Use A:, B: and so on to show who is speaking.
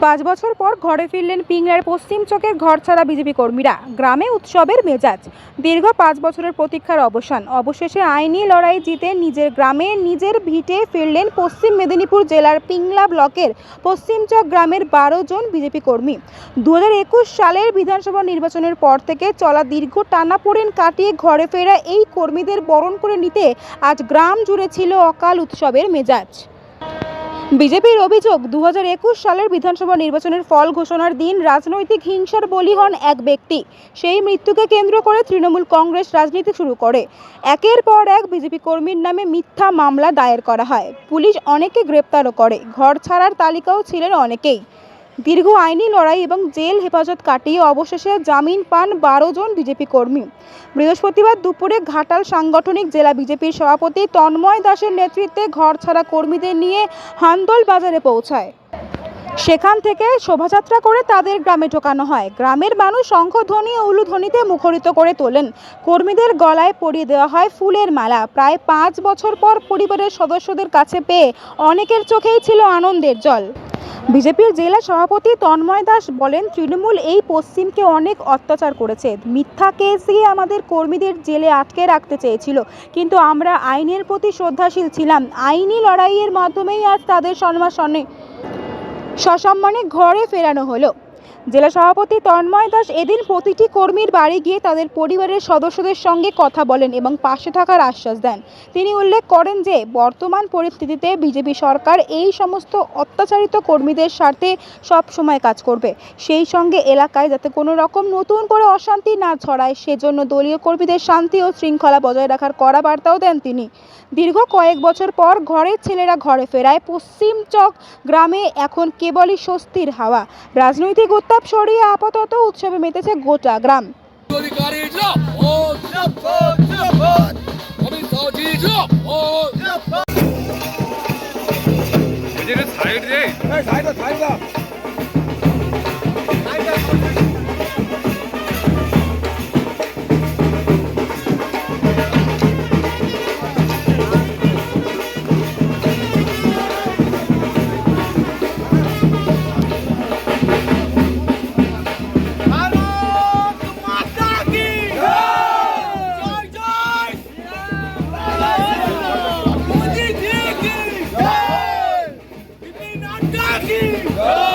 A: 5 বছর পর ঘরে ফিরলেন পিংলার পশ্চিম চকের ঘরছাড়া বিজেপি কর্মীরা। গ্রামে উৎসবের মেজাজ। দীর্ঘ 5 বছরের প্রতীক্ষার অবসান। অবশেষে আইনি লড়াই জিতে নিজের গ্রামে নিজের ভিটে ফিরলেন পশ্চিম মেদিনীপুর জেলার পিংলা ব্লকের পশ্চিমচক গ্রামের 12 জন বিজেপি কর্মী। 2021 সালের বিধানসভা নির্বাচনের পর থেকে চলা দীর্ঘ টানাপোড়েন কাটিয়ে ঘরে ফেরা এই কর্মীদের বরণ করে নিতে আজ গ্রাম জুড়ে ছিল অকাল উৎসবের মেজাজ। বিজেপির অভিযোগ, 2021 সালের বিধানসভা নির্বাচনের ফল ঘোষণার দিন রাজনৈতিক হিংসার বলি হন এক ব্যক্তি। সেই মৃত্যুকে কেন্দ্র করে তৃণমূল কংগ্রেস রাজনীতি শুরু করে। একের পর এক বিজেপি কর্মীর নামে মিথ্যা মামলা দায়ের করা হয়। পুলিশ অনেকে গ্রেপ্তারও করে। ঘর ছাড়ার তালিকাও ছিলেন অনেকেই। দীর্ঘ আইনি লড়াই এবং জেল হেফাজত কাটিয়ে অবশেষে জামিন পান 12 জন বিজেপি কর্মী। বৃহস্পতিবার দুপুরে ঘাটাল সাংগঠনিক জেলা বিজেপির সভাপতি তন্ময় দাসের নেতৃত্বে ঘরছাড়া কর্মীদের নিয়ে হান্দল বাজারে পৌঁছায়। সেখান থেকে শোভাযাত্রা করে তাদের গ্রামে ঢোকানো হয়। গ্রামের মানুষ শঙ্খধ্বনি ও উলুধ্বনিতে মুখরিত করে তোলেন। কর্মীদের গলায় পরিয়ে দেওয়া হয় ফুলের মালা। প্রায় 5 বছর পর পরিবারের সদস্যদের কাছে পেয়ে অনেকের চোখেই ছিল আনন্দের জল। বিজেপির জেলা সভাপতি তন্ময় দাস বলেন, তৃণমূল এই পশ্চিমকে অনেক অত্যাচার করেছে। মিথ্যা কেস দিয়ে আমাদের কর্মীদের জেলে আটকে রাখতে চেয়েছিল, কিন্তু আমরা আইনের প্রতি শ্রদ্ধাশীল ছিলাম। আইনি লড়াইয়ের মাধ্যমেই আজ তাদের সসম্মানে ঘরে ফেরানো হলো। জেলা সভাপতি তন্ময় দাস এদিন প্রতিটি কর্মীর বাড়ি গিয়ে তাদের পরিবারের সদস্যদের সঙ্গে কথা বলেন এবং পাশে থাকার আশ্বাস দেন। তিনি উল্লেখ করেন যে বর্তমান পরিস্থিতিতে বিজেপি সরকার এই সমস্ত অত্যাচারিত কর্মীদের স্বার্থে সব সময় কাজ করবে। সেই সঙ্গে এলাকায় যাতে কোনো রকম নতুন করে অশান্তি না ছড়ায়, সেজন্য দলীয় কর্মীদের শান্তি ও শৃঙ্খলা বজায় রাখার কড়া বার্তাও দেন তিনি। দীর্ঘ কয়েক বছর পর ঘরের ছেলেরা ঘরে ফেরায় পশ্চিমচক গ্রামে এখন কেবলই স্বস্তির হাওয়া। রাজনৈতিক উত্তাপ সরিয়ে আপাতত উৎসবে মেতেছে গোটা গ্রাম।
B: Jai!